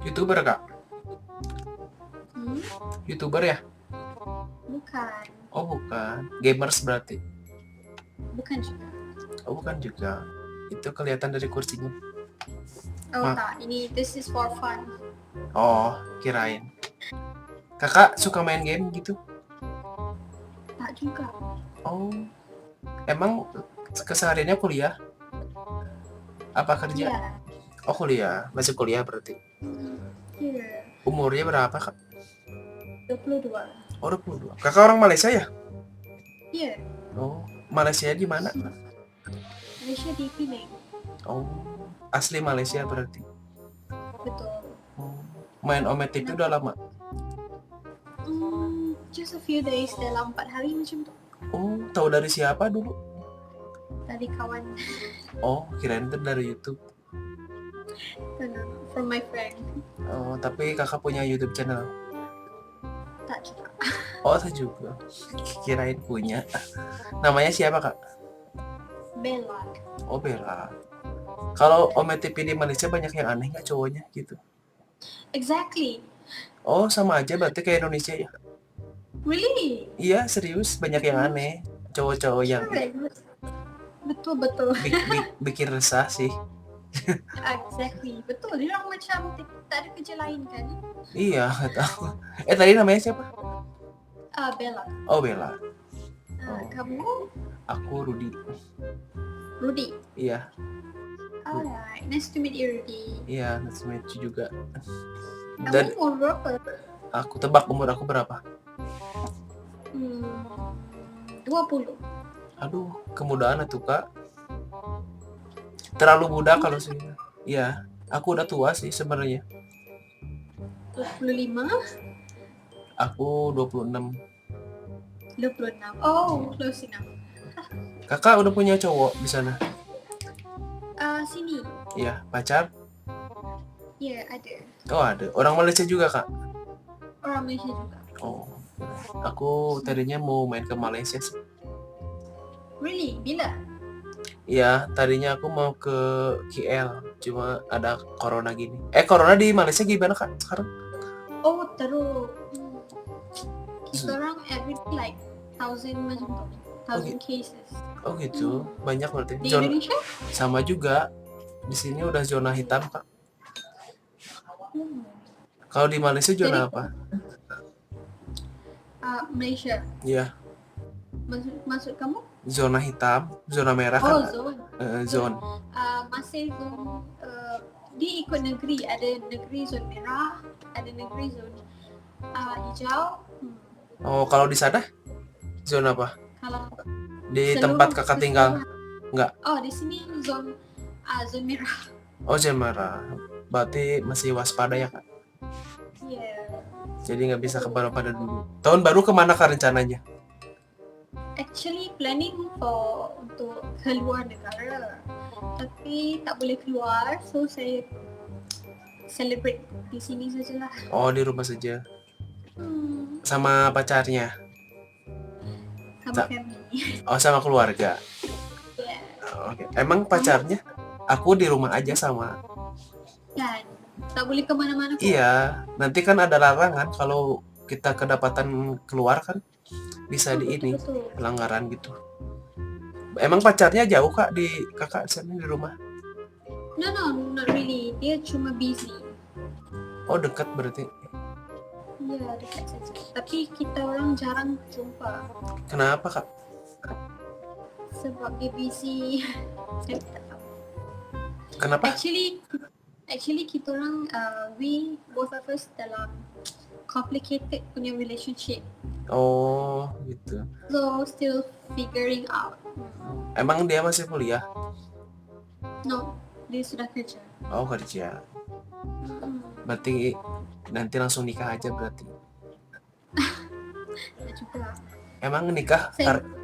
YouTuber kak? Hmm? YouTuber ya? Bukan. Oh bukan. Gamers berarti? Bukan juga. Oh bukan juga. Itu kelihatan dari kursinya. Oh Ma- tak, this is for fun. Oh kirain. Kakak suka main game gitu? Tak juga. Oh emang kesehariannya kuliah? Apa kerja? Ya. Oh kuliah. Masih kuliah berarti. Ya. Umurnya berapa kak? 22. Oh 22. Kakak orang Malaysia ya? Ya. Oh Malaysia di mana? Malaysia di Penang. Oh asli Malaysia berarti. Betul. Oh, main Omet TV udah lama? Just a few days, dalam 4 hari macam tu. Oh tahu dari siapa dulu? Dari kawan. Oh kirain itu dari YouTube. No, from my friend. Oh tapi kakak punya YouTube channel? Tak juga. Oh saya juga. Kirain punya. Namanya siapa kak? Bella. Oh Bella. Kalau Omet TV di Malaysia banyak yang aneh nggak cowoknya gitu? Exactly. Oh sama aja berarti kayak Indonesia ya? Really? Iya serius banyak yang aneh. Cowok-cowok yang Betul. bikin resah sih. Exactly. Betul. Dia orang macam tak ada kerja lain kan? Iya nggak tahu. Tadi namanya siapa? Bella. Oh Bella. Kamu? Aku Rudy. Rudy. Iya. Alright. Nice to meet you, Rudy. Iya nice to meet you juga. Kamu Dan umur berapa? aku tebak umur aku berapa? 20. Aduh kemudahan tuh kak. Terlalu muda kalau sih. Iya. Aku udah tua sih sebenarnya. 25. Aku 26. 26. Oh, close enough. Kakak udah punya cowok di sana? Sini. Iya, pacar? Ya, ada. Oh ada. Orang Malaysia juga kak? Orang Malaysia juga. Oh. Aku tadinya mau main ke Malaysia sih. Really? Bila? Iya, tadinya aku mau ke KL, cuma ada corona gini. Corona di Malaysia gimana kak sekarang? Oh, teruk. Kita orang every like 1,000 macam tu. 1,000 cases. Oh gitu, banyak berarti. Di Indonesia? Sama juga. Di sini udah zona hitam kak. Kalau di Malaysia zona apa? Malaysia. Iya. Maksud kamu? Zona hitam, zona merah Oh, kan? zone. Zone. Masih zone. Dia ikut negeri. Ada negeri zone merah, ada negeri zone hijau. Oh kalau di sana zona apa? Kalau Di tempat kakak tinggal? Enggak. Oh, di sini zone merah. Oh zona merah. Berarti masih waspada ya kak? Yeah. Jadi nggak bisa kemana pada dulu. Tahun baru kemana kak rencananya? Actually planning untuk keluar negara, tapi tak boleh keluar, so saya celebrate di sini sajalah. Oh di rumah saja. Sama pacarnya? Sama family. Oh sama keluarga. Yeah. Oke. Emang pacarnya? Aku di rumah aja sama. Dan tak boleh kemana-mana. Iya. Nanti kan ada larangan kalau kita kedapatan keluar kan bisa di ini pelanggaran gitu. Emang pacarnya jauh kak di kakak sana di rumah? No, not really. Dia cuma busy. Oh dekat berarti. Ya dekat saja. Tapi kita orang jarang jumpa. Kenapa kak? Sebab dia busy. Saya tak tahu. Kenapa? Actually kita orang we both of us dalam complicated punya relationship. Oh gitu. So still figuring out. Emang dia masih kuliah? No, dia sudah kerja. Oh kerja. Berarti nanti langsung nikah aja berarti. Ya juga. Emang nikah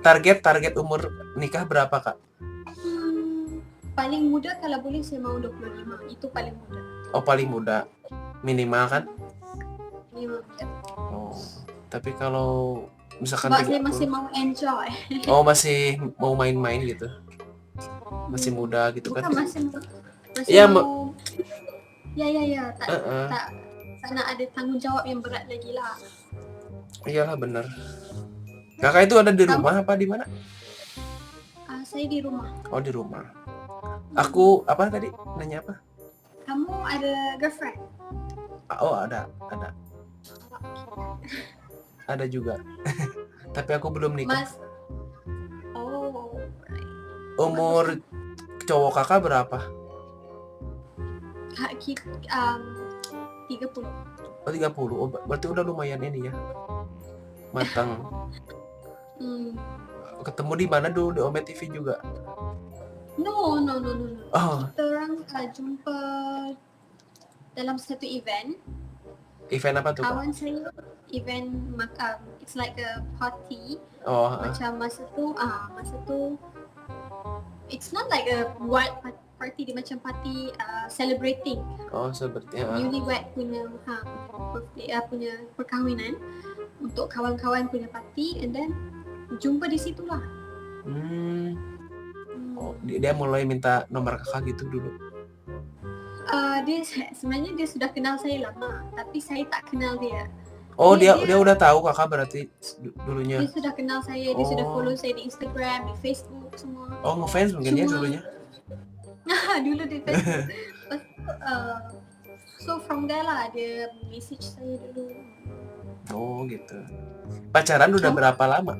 target umur nikah berapa kak? Paling muda kalau boleh saya mau 25. Itu paling muda. Oh paling muda. Minimal kan? Minimal ya. Oh. Tapi kalau misalkan sebab saya masih mau enjoy. Oh masih mau main-main gitu. Masih muda gitu kan? Bukan masih Iya, mau Ya, tak Heeh. tak tak nak ada tanggung jawab yang berat lagi lah. Iyalah bener. Kakak itu ada di Kamu, rumah apa di mana? saya di rumah. Oh di rumah. Hmm. Aku apa tadi? Nanya apa? Kamu ada girlfriend? Oh ada juga. Tapi aku belum nikah. Mas, oh, right. Umur cowok kakak berapa? Kak kita 30. Oh 30. Oh, berarti udah lumayan ini ya. Matang. Hmm. Ketemu di mana dulu, di Ome TV juga? No. Oh, Kita orang jumpa dalam satu event. event apa tuh, Kak? Kawan saya event makan. It's like a party. Oh, Macam masa tu it's not like a wild party, dia macam party celebrating seperti newlywed punya birthday, punya perkahwinan untuk kawan-kawan punya party, and then jumpa di situlah. Oh, dia mulai minta nomor kakak gitu dulu. Dia sebenarnya dia sudah kenal saya lama, tapi saya tak kenal dia. Oh, dia udah tahu kakak berarti dulunya. Dia sudah kenal saya, dia sudah Oh. follow saya di Instagram, di Facebook semua. Oh, ngefans mungkin ya Cuma- dulunya. Dulu di Facebook. Lepas tu, so from there lah dia message saya dulu. Oh, gitu. Pacaran udah berapa lama?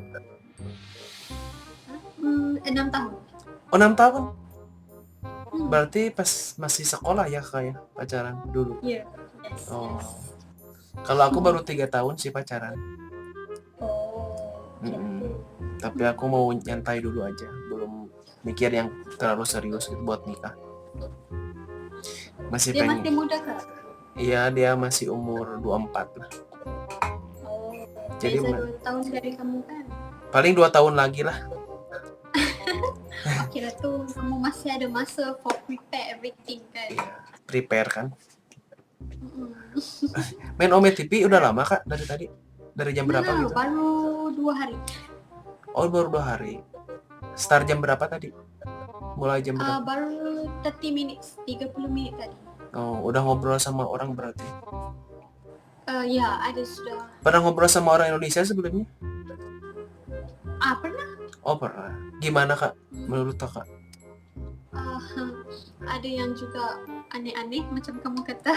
6 tahun. Oh, 6 tahun. Hmm. Berarti pas masih sekolah ya kakak ya pacaran dulu. Yes. Oh. Kalau aku baru 3 tahun sih pacaran. Oh, Mm-mm. gitu. Tapi aku mau nyantai dulu aja, belum mikir yang terlalu serius gitu buat nikah. Masih Dia pengen. masih muda ke? Iya, dia masih umur 24 lah. Oh, Jadi beza 2 tahun dari kamu kan? paling 2 tahun lagi lah. Kira tu kamu masih ada masa for prepare everything kan? Prepare kan. Mm-mm. Main Ome TV udah lama kak dari tadi? Dari jam berapa gitu? Baru 2 hari. Oh baru 2 hari. Start jam berapa tadi? Mulai jam berapa? Baru 30 minutes, 30 minit tadi. Oh udah ngobrol sama orang berarti. Ya, ada sudah. Pernah ngobrol sama orang Indonesia sebelumnya? Pernah? Oh pernah. Gimana kak menurut kakak? Ada yang juga aneh-aneh macam kamu kata.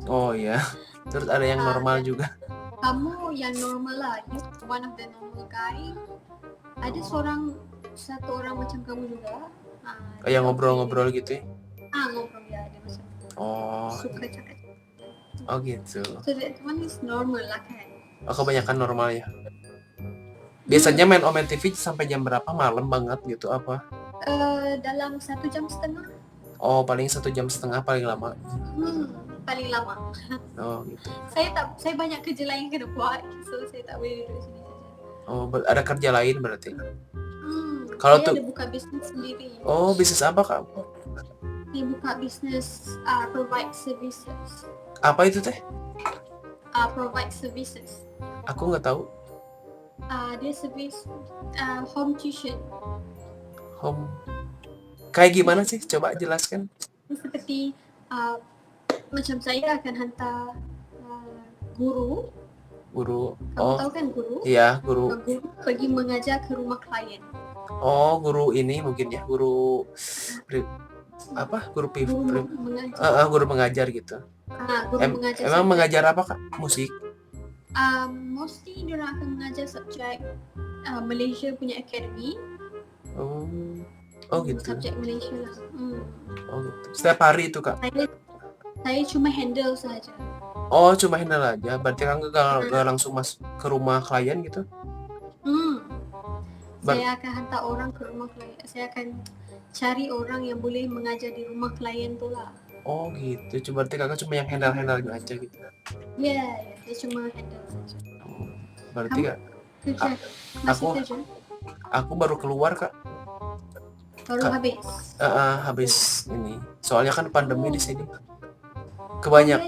Oh iya. Terus ada yang normal juga. Kamu yang normal lah, you one of the normal guy. Ada satu orang macam kamu juga. Kayak ngobrol-ngobrol gitu ya? Ngobrol ya, dia macam Oh, suka cakap. oh gitu. So that one is normal lah kan. Oh kebanyakan normal ya. Biasanya main Ome TV sampai jam berapa? Malam banget gitu apa? Dalam 1 jam setengah. Oh paling 1 jam setengah paling lama. Paling lama. Oh gitu. Saya banyak kerja lain kena buat, so saya tak boleh duduk sini saja. Oh ada kerja lain berarti. Kalau Kalau saya ada buka bisnes sendiri. Oh bisnis apa kak? Saya buka bisnes provide services. Apa itu teh? Provide services. Aku nggak tahu. Dia service home tuition. Home. Kayak gimana sih? Coba jelaskan. Seperti macam saya akan hantar guru. Guru. Kamu tahu kan guru? Iya guru. Guru pergi mengajar ke rumah klien. Oh guru ini mungkin ya guru apa? Guru mengajar. Guru mengajar gitu. Guru mengajar. Emang mengajar apa kak? Musik? Mostly dia akan mengajar subjek Malaysia punya akademi. Oh gitu. Subjek Malaysia lah. Oh gitu. Setiap hari itu kak? Saya cuma handle saja. Oh cuma handle aja. Berarti kan gak langsung masuk ke rumah klien gitu? Saya akan hantar orang ke rumah klien. Saya akan cari orang yang boleh mengajar di rumah klien tu lah. Oh gitu. Berarti kakak cuma yang handle aja gitu? Ya, saya cuma handle saja. Berarti kak? Kerja. Masih kerja? Aku baru keluar kak. Baru habis? Habis ini. Soalnya kan pandemi di sini. Kebanyakan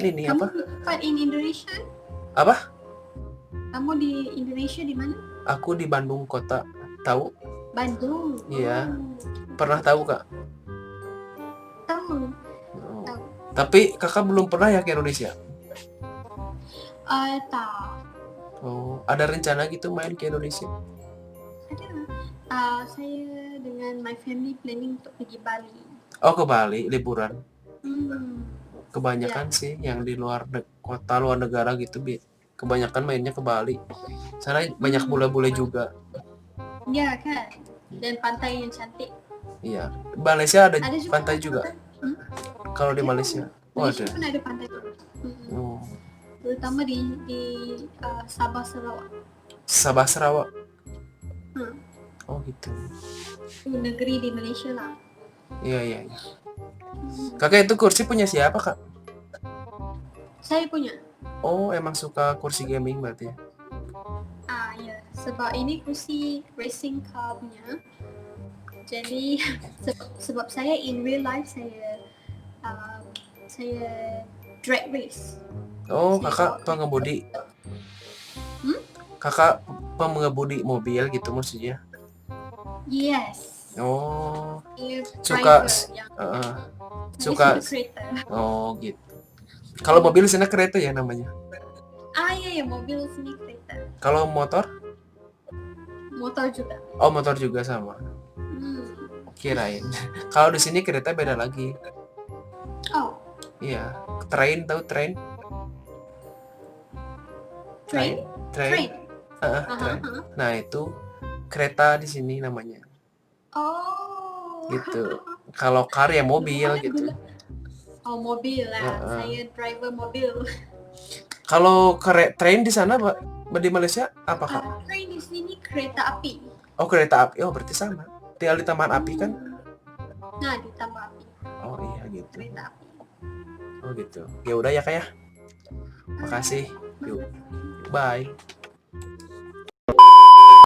ini Kamu apa? Kamu di Indonesia? Apa? Kamu di Indonesia di mana? Aku di Bandung kota. Tahu? Bandung. Iya. Pernah tahu kak? Tahu. Tapi kakak belum pernah ya ke Indonesia? Tak. Oh, ada rencana gitu main ke Indonesia? Ada. Saya dengan my family planning untuk pergi Bali. Oh, ke Bali liburan. Hmm. Kebanyakan sih yang di kota luar negara gitu, kebanyakan mainnya ke Bali. Sana banyak bule-bule juga. Ya kan. Dan pantai yang cantik. Iya. Malaysia ada Ada juga pantai juga. Hmm? Kalau di Ya, Malaysia. Oh, Malaysia ada. pun ada pantai. Oh. Terutama di Sabah Sarawak. Sabah Sarawak. Hmm. Oh gitu. Itu negeri di Malaysia lah. Iya, iya, iya. Kakak itu kursi punya siapa, Kak? Saya punya. Oh, emang suka kursi gaming berarti ya? Ya. Sebab ini kursi racing car punya. Jadi sebab saya in real life saya drag race. Oh, Saya kakak bawa pengemudi. Hmm? Kakak pengemudi mobil gitu maksudnya? Yes. Oh, Saya suka driver yang uh, saya suka. kereta. Oh gitu. Kalau mobil di sana kereta ya namanya. Ya mobil sini kereta. Kalau motor? Motor juga. Oh, motor juga sama. Kirain. Kalau di sini kereta beda lagi. Oh, Iya. Train, tahu train? train? Train. Train. Nah, itu kereta di sini namanya. Oh. Gitu. Kalau car ya mobil gitu. Oh, mobil lah. Saya driver mobil. Kalau train di sana, di Malaysia apa, Kak? Train di sini kereta api. Oh, kereta api. Oh, berarti sama. Tinggal ditambah api kan? Nah, ditambah api. Oh, iya gitu. Kereta api. Oh, gitu. Ya udah ya, Kak ya. Makasih. Yuk. Bye.